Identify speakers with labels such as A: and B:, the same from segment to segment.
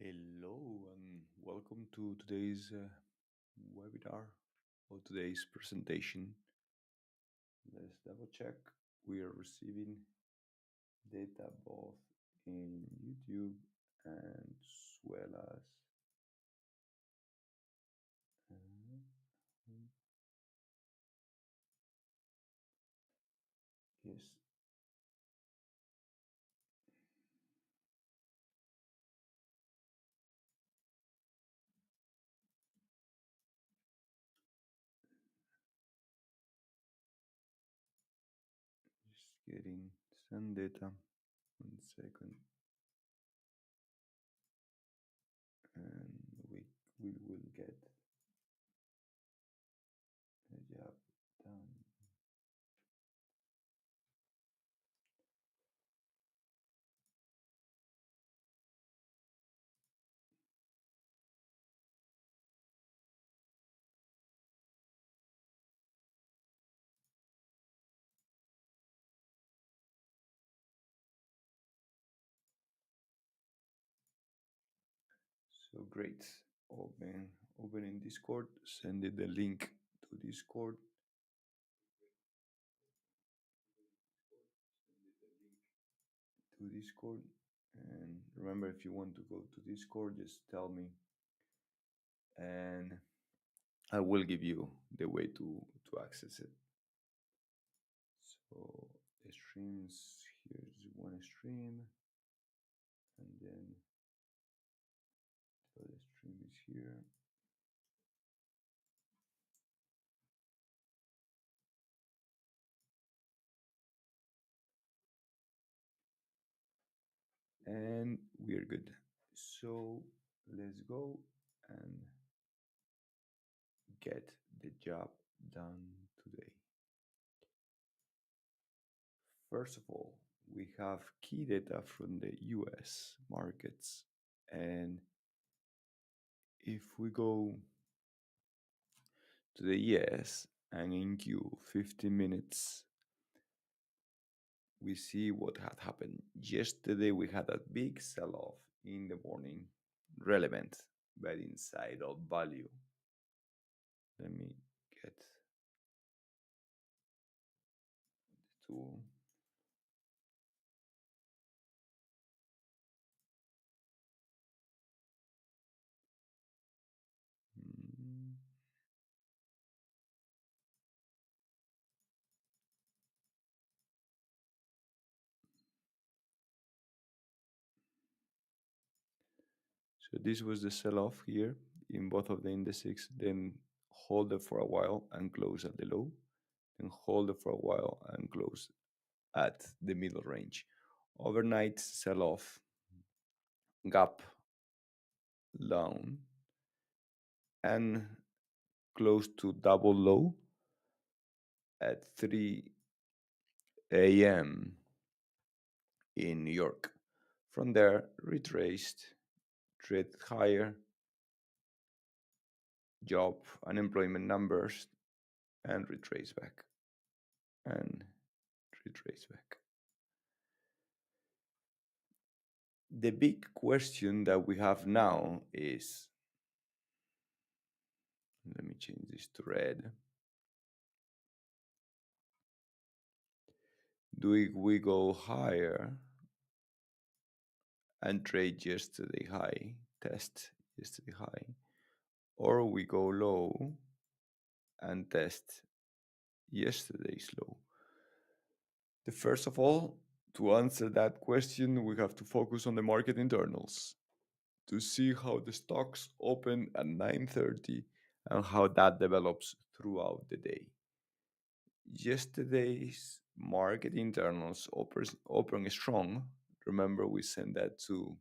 A: Hello and welcome to today's webinar or today's presentation. Let's double check. We are receiving data both in YouTube and as well as uh, yes, just getting some data. 1 second, and we will get the job done. So great. Open in Discord. Send it the link to Discord. To Discord. And remember, if you want to go to Discord, just tell me, and I will give you the way to access it. So the streams, here's one stream, and then the other stream is here. And we're good. So let's go and get the job done today. First of all, we have key data from the US markets. And if we go to the yes and in Q 15 minutes, we see what had happened. Yesterday we had a big sell-off in the morning, relevant, but inside of value. Let me get the tool. Mm. So this was the sell-off here in both of the indices, then hold it for a while and close at the low, then hold it for a while and close at the middle range. Overnight sell-off, gap down, and close to double low at 3 a.m. in New York. From there, retraced, traded higher, job, unemployment numbers, and retrace back, and retrace back. The big question that we have now is, let me change this to red. Do we go higher and trade yesterday high, test yesterday high, or we go low and test yesterday's low? The first of all, to answer that question, we have to focus on the market internals to see how the stocks open at 9:30 and how that develops throughout the day. Yesterday's market internals open strong. Remember, we sent that to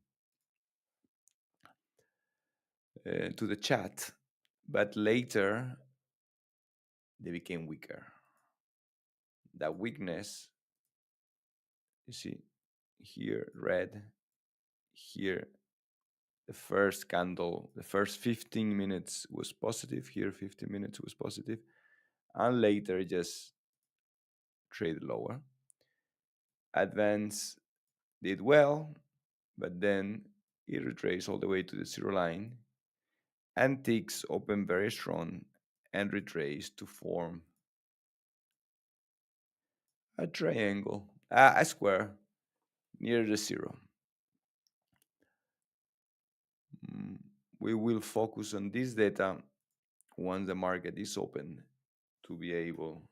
A: the chat, but later they became weaker. That weakness, you see here, red, here, the first candle, the first 15 minutes was positive, here 15 minutes was positive, and later just traded lower. Advance did well, but then It retraces all the way to the zero line, and ticks open very strong and retrace to form a triangle, a square near the zero. Mm, We will focus on this data once the market is open to be able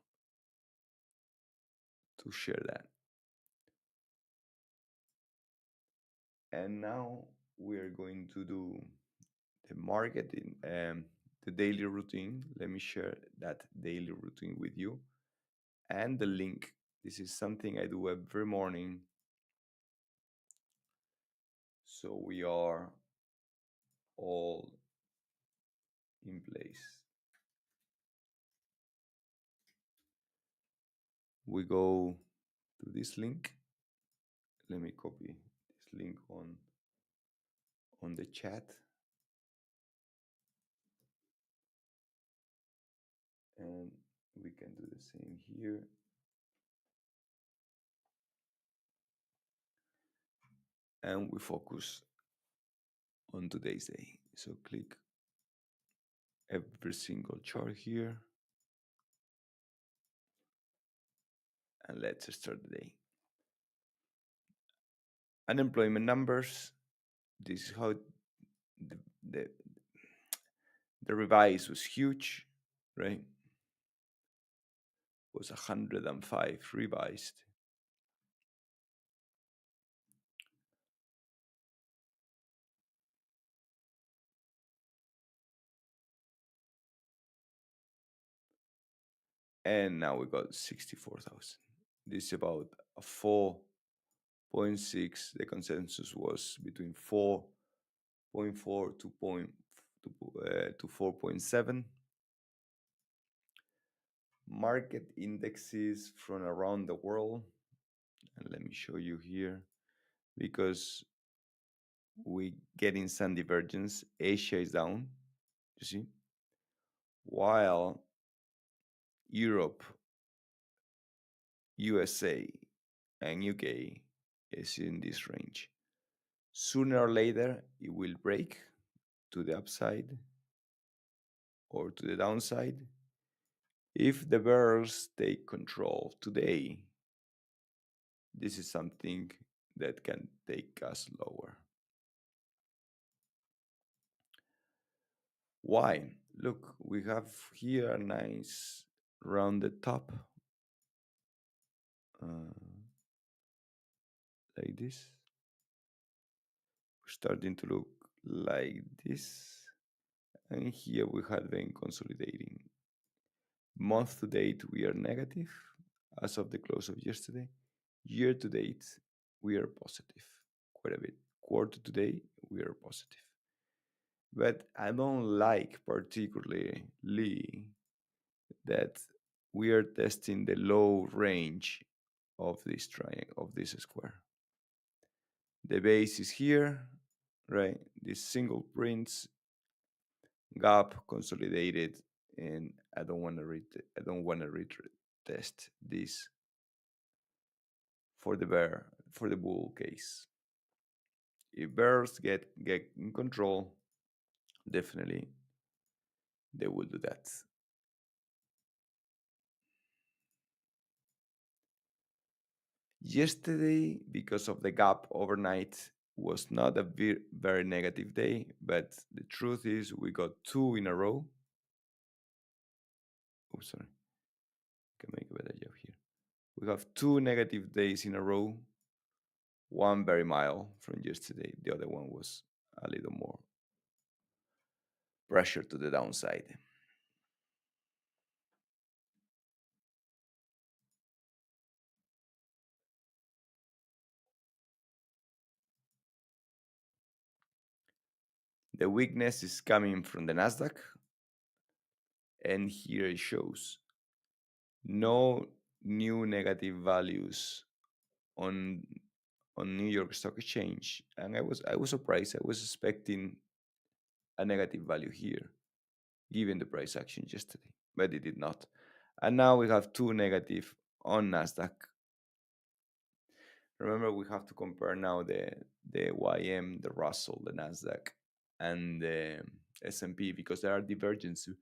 A: to share that. And now we are going to do the marketing, the daily routine. Let me share that daily routine with you and the link. This is something I do every morning. So we are all in place. We go to this link. Let me copy this link on the chat, and we can do the same here. And we focus on today's day. So click every single chart here, and let's start the day. Unemployment numbers. This is how the, the, the revise was huge, right? It was 105 revised. And now we got 64,000. This is about a 4.6. The consensus was between 4.4 to 4.7. Market indexes from around the world. And let me show you here, because we getting some divergence. Asia is down, you see, while Europe, USA, and UK is in this range. Sooner or later, it will break to the upside or to the downside. If the bears take control today, this is something that can take us lower. Why? Look, we have here a nice rounded top, like this. We're starting to look like this. And here we have been consolidating. Month to date, we are negative as of the close of yesterday. Year to date, we are positive quite a bit. Quarter to date, we are positive. But I don't like particularly that we are testing the low range of this triangle, of this square. The base is here, right? This single prints gap consolidated, and I don't want to retest this for the bull case. If bears get in control, definitely they will do that. Yesterday, because of the gap overnight, was not a very negative day, but the truth is we got two in a row. Oh, sorry. Can make a better job here. We have two negative days in a row. One very mild from yesterday. The other one was a little more pressure to the downside. The weakness is coming from the Nasdaq, and here it shows no new negative values on New York Stock Exchange, and I was surprised. I was expecting a negative value here, given the price action yesterday, but it did not. And now we have two negative on Nasdaq. Remember, we have to compare now the YM, the Russell, the Nasdaq, and the S&P, because there are divergences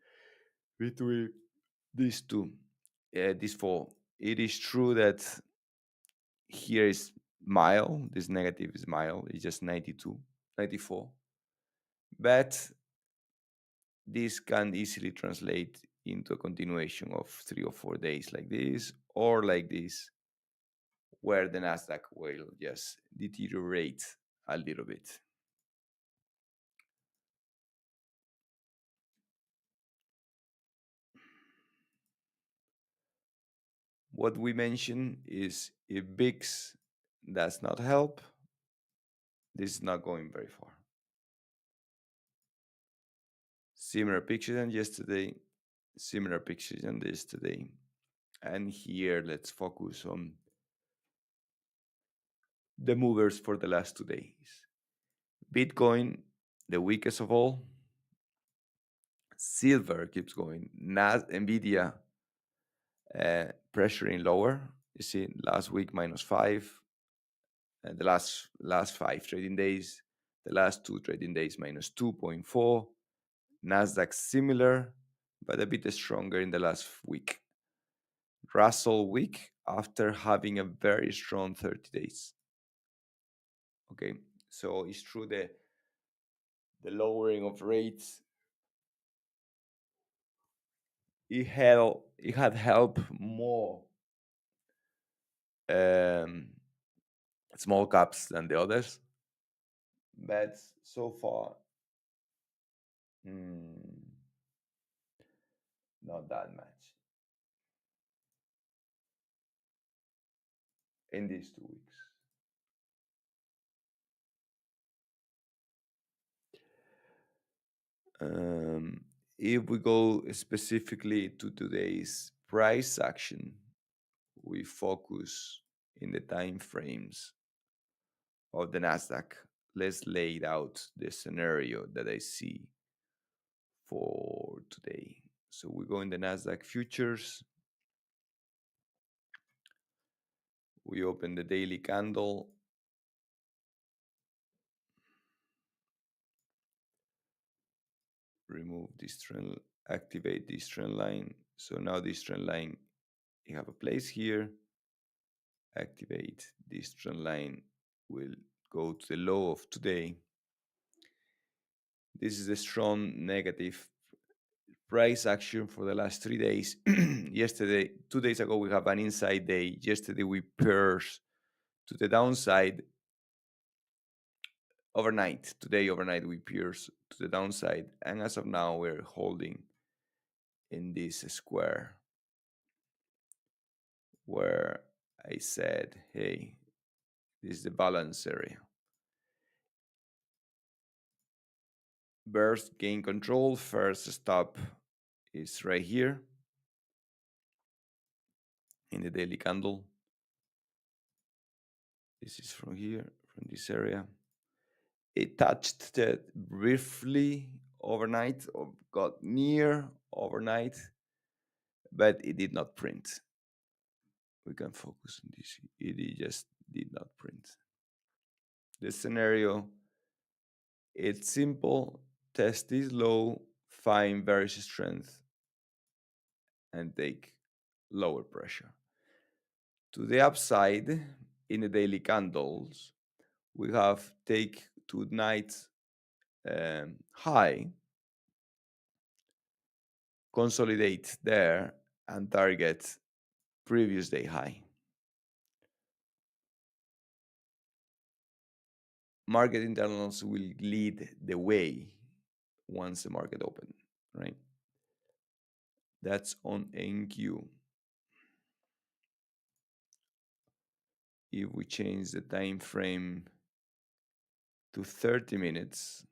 A: between these two, these four. It is true that here is mild, this negative is mild, it's just 92, 94. But this can easily translate into a continuation of 3 or 4 days like this, or like this, where the Nasdaq will just deteriorate a little bit. What we mentioned is if VIX does not help, this is not going very far. Similar picture than yesterday, similar picture than yesterday. And here, let's focus on the movers for the last 2 days. Bitcoin, the weakest of all. Silver keeps going. Nvidia pressuring lower. You see, last week -5, and the last 5 trading days. The last 2 trading days -2.4. Nasdaq similar, but a bit stronger in the last week. Russell weak after having a very strong 30 days. Okay, so it's true the lowering of rates, it had helped more um, small caps than the others, but so far, mm, not that much in these 2 weeks. If we go specifically to today's price action, we focus in the time frames of the Nasdaq. Let's lay out the scenario that I see for today. So we go in the Nasdaq futures. We open the daily candle. Remove this trend, activate this trend line. So now this trend line, you have a place here. Activate this trend line, will go to the low of today. This is a strong negative price action for the last 3 days. Yesterday, 2 days ago, we have an inside day. Yesterday, we pierced to the downside overnight. Today, overnight, we pierced to the downside. And as of now, we're holding in this square where I said, hey, this is the balance area. Bears gain control. First stop is right here in the daily candle. This is from here, from this area. It touched that briefly overnight, or got near overnight, but it did not print. We can focus on this. It just did not print. The scenario, it's simple. Test this low, find bearish strength, and take lower pressure. To the upside, in the daily candles, we have take tonight high, consolidate there, and target previous day high. Market internals will lead the way once the market open, right? That's on NQ. If we change the time frame to 30 minutes,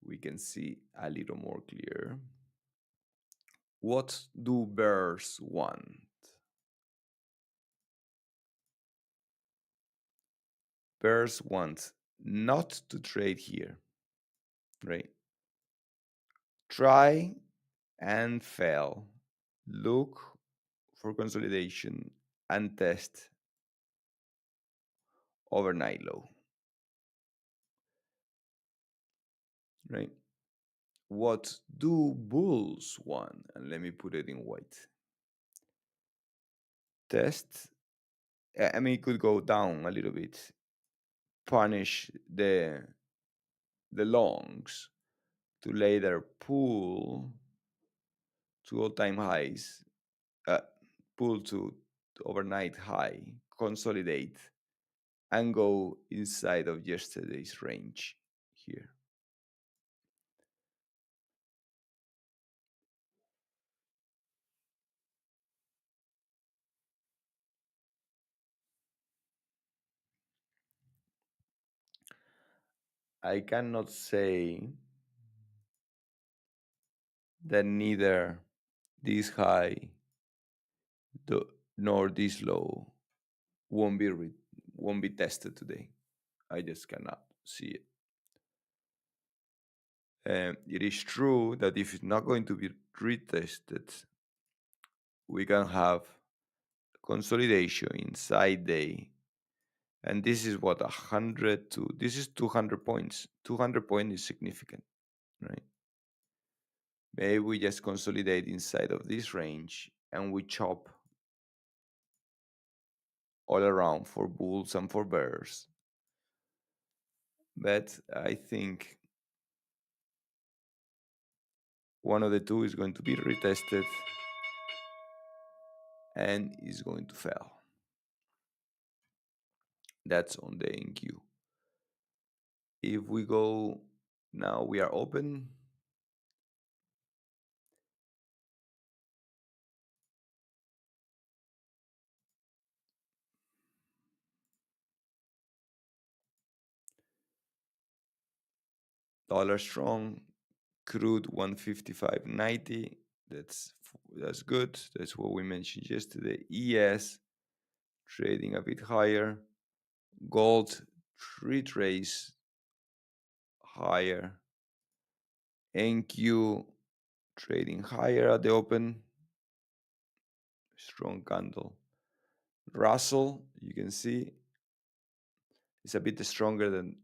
A: we can see a little more clear. What do bears want? Bears want not to trade here, right? Try and fail. Look for consolidation and test overnight low, right? What do bulls want? And let me put it in white. Test. I mean, it could go down a little bit, punish the longs to later pull to all-time highs, uh, pull to overnight high, consolidate, and go inside of yesterday's range here. I cannot say that neither this high nor this low won't be tested today. I just cannot see it. It is true that if it's not going to be retested, we can have consolidation inside day, and this is what 100 to this is 200 points. 200 points is significant, right? Maybe we just consolidate inside of this range and we chop all around for bulls and for bears. But I think one of the two is going to be retested and is going to fail. That's on the NQ. If we go now, we are open. Dollar strong, crude 155.90. That's good. That's what we mentioned yesterday. ES trading a bit higher. Gold retrace higher. NQ trading higher at the open. Strong candle. Russell, you can see, is a bit stronger than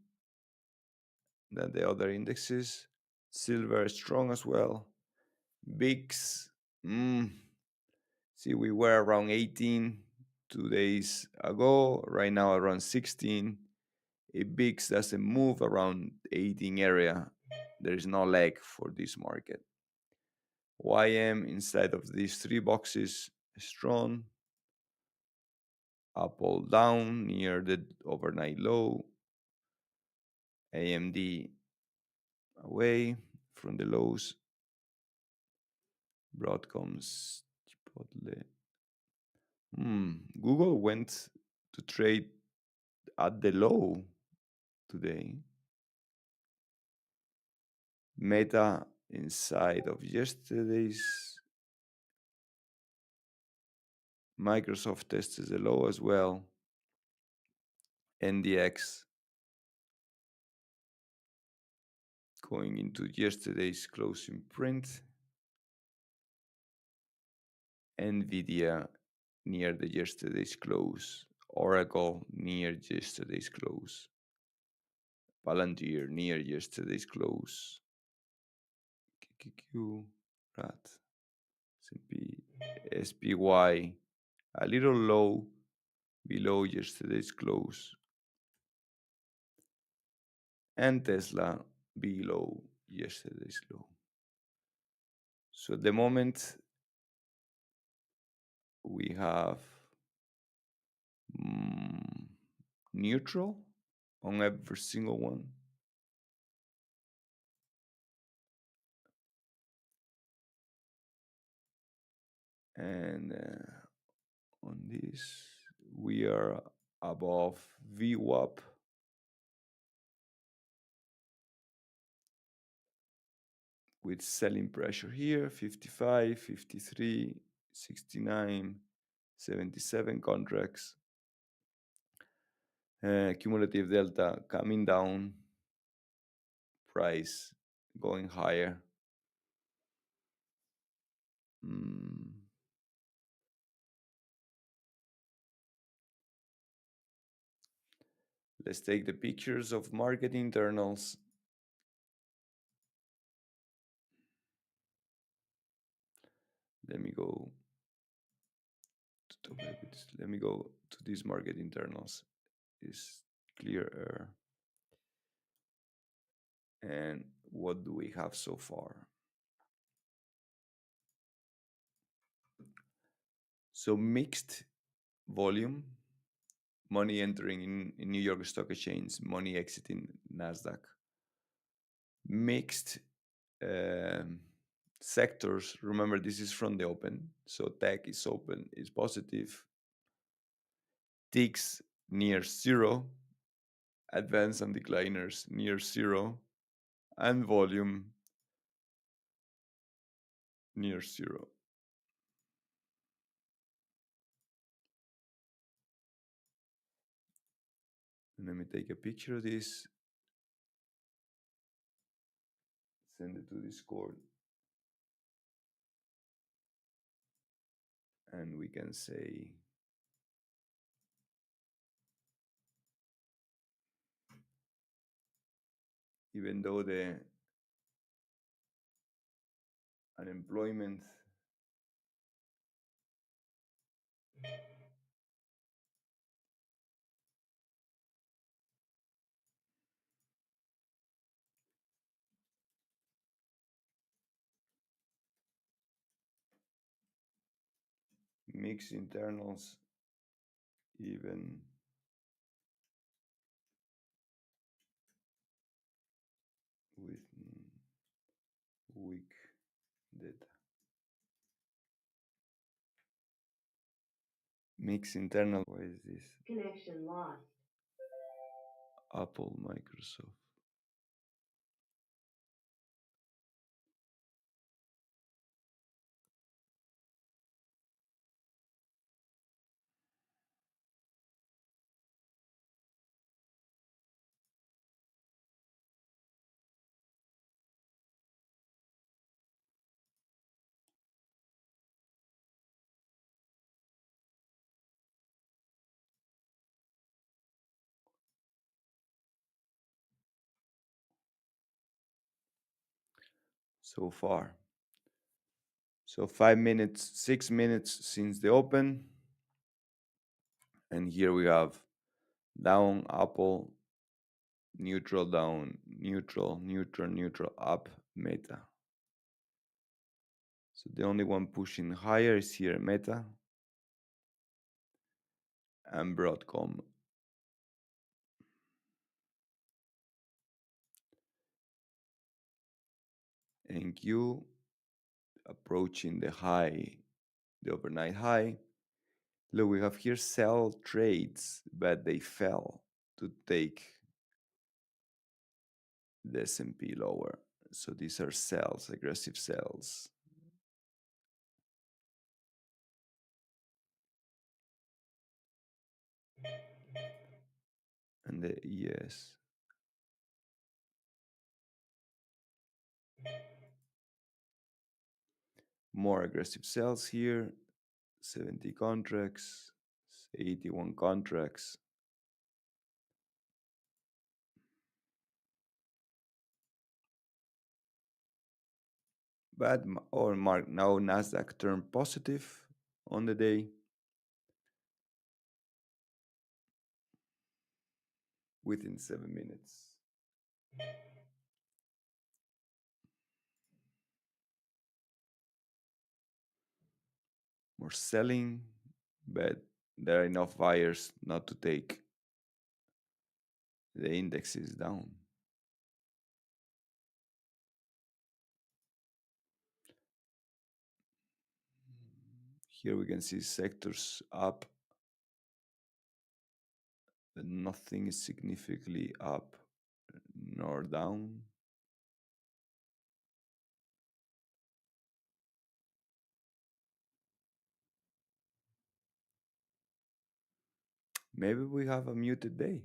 A: the other indexes. Silver is strong as well. VIX, see, we were around 18 2 days ago. Right now, around 16. If VIX doesn't move around 18 area, there is no leg for this market. YM inside of these three boxes, strong. Apple down near the overnight low. AMD away from the lows. Broadcom's Chipotle. Google went to trade at the low today. Meta inside of yesterday's. Microsoft tested the low as well. NDX going into yesterday's closing print. Nvidia near the yesterday's close. Oracle near yesterday's close. Palantir near yesterday's close. QQQ, RAT, S&P, SPY a little low below yesterday's close. And Tesla below yesterday's low. So at the moment, we have neutral on every single one. And on this, we are above VWAP. With selling pressure here, 55, 53, 69, 77 contracts. Cumulative delta coming down, price going higher. Let's take the pictures of market internals. Let me go let me go to these market internals. Is clear. And what do we have so far? So mixed volume, money entering in New York Stock Exchange, money exiting Nasdaq. Mixed um, sectors. Remember, this is from the open, so tech is open, is positive. Ticks near zero, advance and decliners near zero, and volume near zero. And let me take a picture of this, send it to Discord, and we can say even though the unemployment mix internals, even with weak data. Mix internal. What is this?
B: Connection lost.
A: Apple, Microsoft. So far. So 5 minutes, 6 minutes since the open. And here we have down, Apple, neutral, down, neutral, neutral, neutral, up, Meta. So the only one pushing higher is here Meta and Broadcom. NQ approaching the high, the overnight high. Look, we have here sell trades, but they fell to take the S&P lower. So these are sells, aggressive sells. And the ES. More aggressive sells here, 70 contracts, 81 contracts. But now Nasdaq turned positive on the day within 7 minutes. More selling, but there are enough buyers not to take the indexes down. Here we can see sectors up, but nothing is significantly up nor down. Maybe we have a muted day.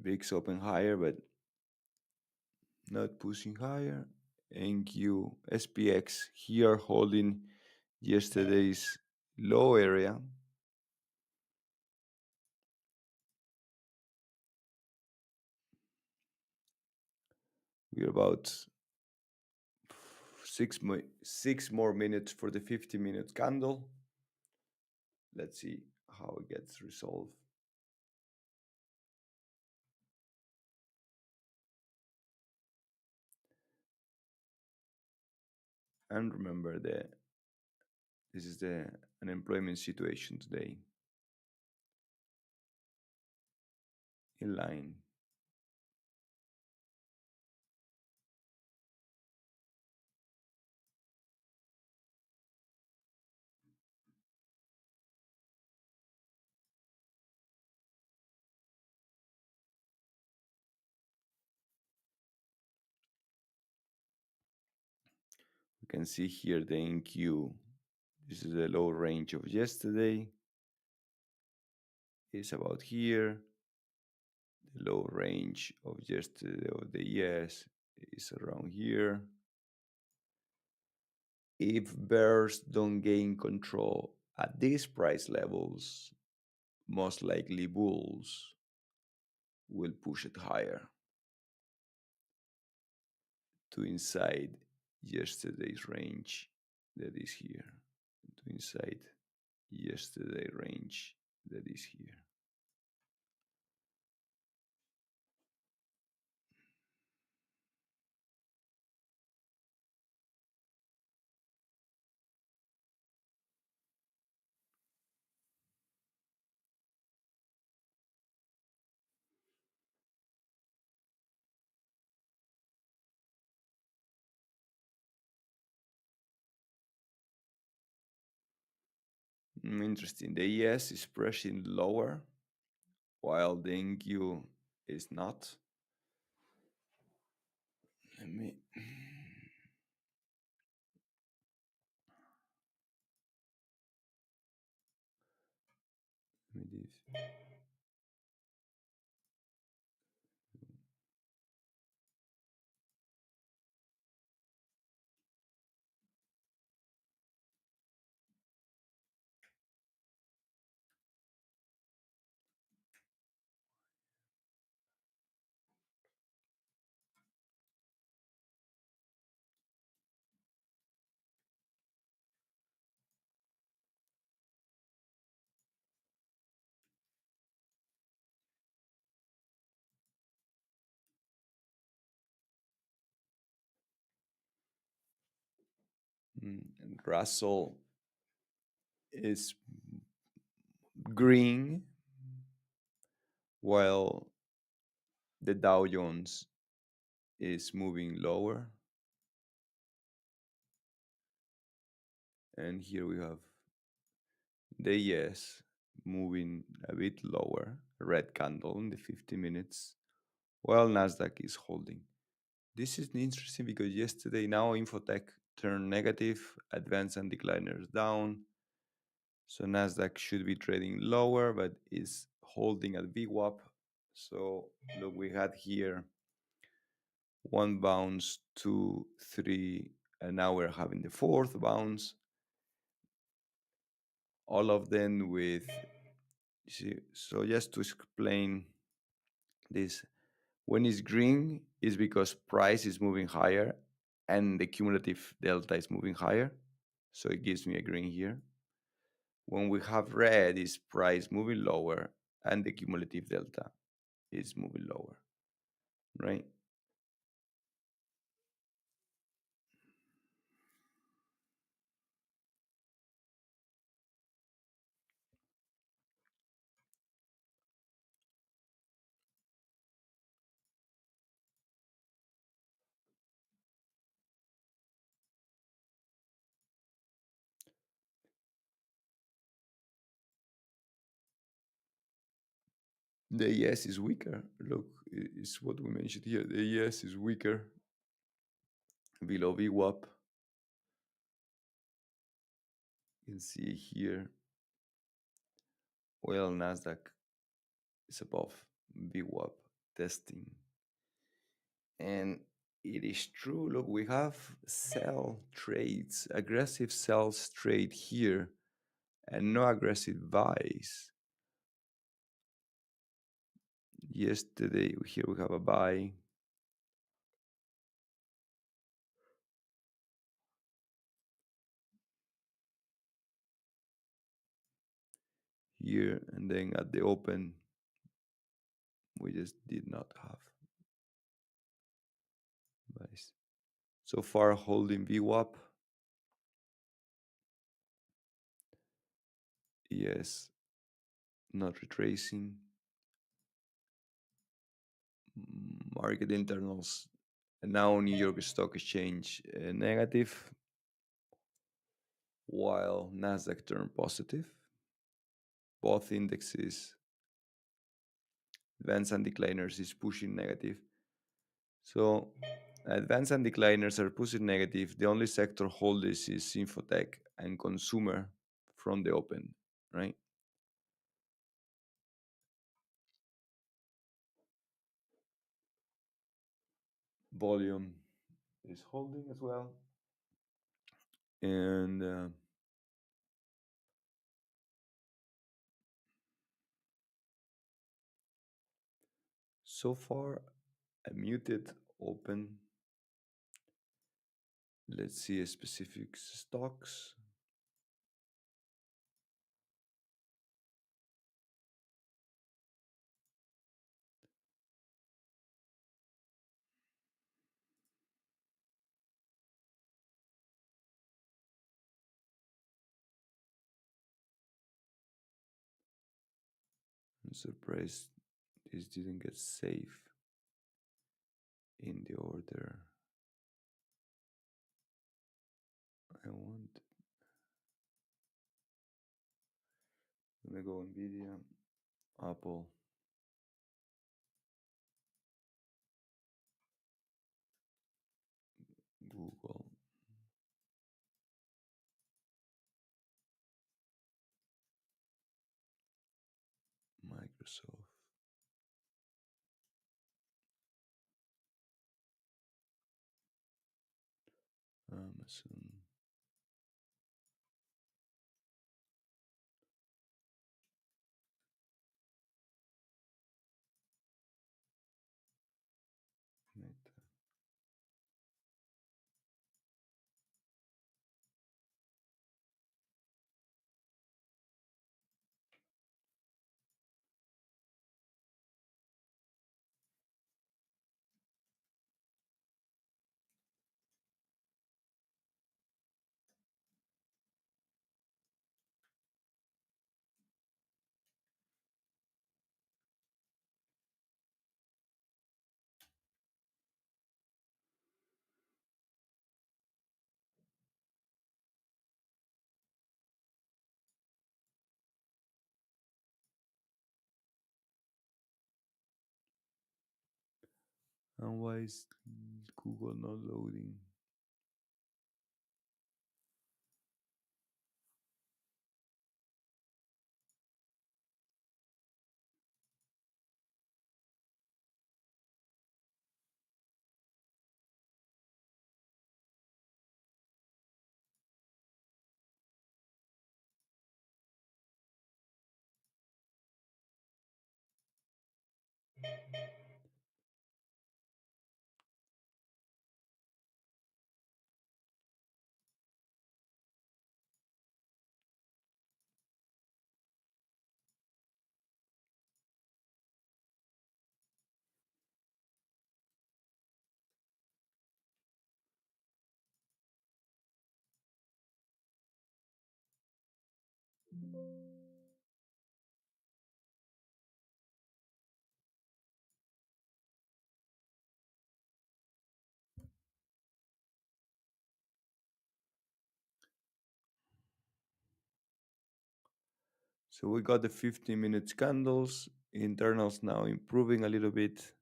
A: VIX open higher, but not pushing higher. NQ, SPX here holding yesterday's low area. We're about 6 more minutes for the 50-minute candle. Let's see how it gets resolved. And remember that this is the unemployment situation today. In line. We can see here the NQ. This is the low range of yesterday. It's about here. The low range of yesterday of the ES is around here. If bears don't gain control at these price levels, most likely bulls will push it higher to inside yesterday's range that is here, to inside yesterday range that is here. Interesting. The ES is pressing lower while the NQ is not. Let me let me this. And Russell is green while the Dow Jones is moving lower. And here we have the ES moving a bit lower, red candle in the 50 minutes, while Nasdaq is holding. This is interesting because yesterday now Infotech turned negative, advanced and decliners down. So Nasdaq should be trading lower, but is holding at VWAP. So look, we had here one bounce, two, three, and now we're having the fourth bounce. All of them with, see, so just to explain this, when it's green is because price is moving higher and the cumulative delta is moving higher. So it gives me a green here. When we have red is price moving lower and the cumulative delta is moving lower, right? The yes is weaker. Look, it's what we mentioned here. The yes is weaker below VWAP. You can see here, oil Nasdaq is above VWAP testing. And it is true. Look, we have sell trades, aggressive sells trade here, and no aggressive buys. Yesterday, here we have a buy. Here, and then at the open, we just did not have buys. So far, holding VWAP. Yes, not retracing. Market internals. And now New York Stock Exchange negative, while Nasdaq turned positive. Both indexes, advance and decliners, is pushing negative. So advance and decliners are pushing negative. The only sector holders is infotech and consumer from the open, right? Volume is holding as well. And so far, a muted open. Let's see specific stocks. I'm surprised this didn't get safe in the order I want. Let me go Nvidia, Apple, Google, Microsoft, Amazon, Meta. And why is Google not loading? So we got the 15-minute candles, internals now improving a little bit.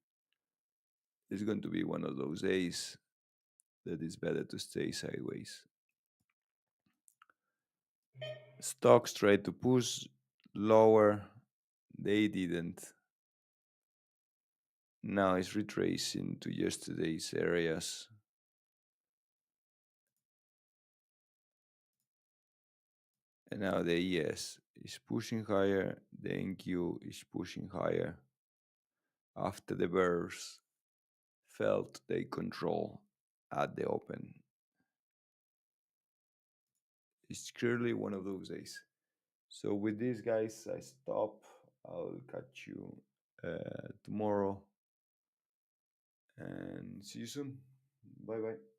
A: It's going to be one of those days that is better to stay sideways. Stocks tried to push lower, they didn't. Now it's retracing to yesterday's areas. And now the ES is pushing higher, the NQ is pushing higher after the bears felt they control at the open. It's clearly one of those days. So with this, guys, I stop. I'll catch you tomorrow and see you soon. Bye bye.